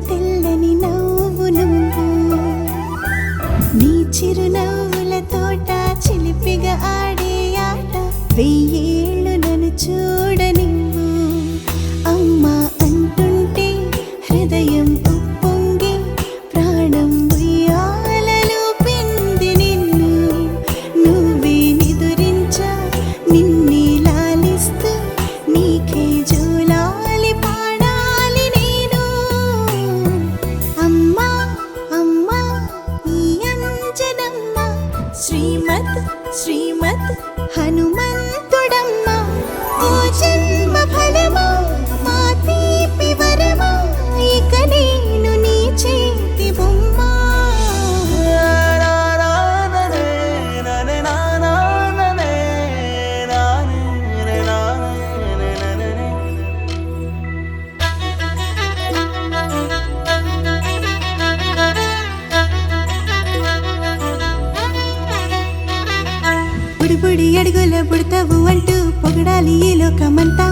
తెల్లని నవ్వు నువ్వు నీ చిరునవ్వుల తోట చిలిపిగా ఆడే ఆట వెయ్యేళ్ళు నన్ను చూడనివ్వు అమ్మా అంటుంటే హృదయం ఉప్పొంగి ప్రాణం ఉయ్యాలలో పింది నిన్ను నువ్వే నిదురించా నిన్నే లాలిస్తూ నీకే జోలాలి పాడాలి నేను అమ్మా అమ్మా ఈ అంజనమ్మ శ్రీమత్ శ్రీమత్ హనుమంతుడమ్మ ఓ జన్మ ఫలమా మా తీపి వరమా ఇక నేను నీ చేతి బొమ్మ బుడి బుడి అడుగుల బుడతావు అంటూ పొగడాలి ఈ లోకమంతా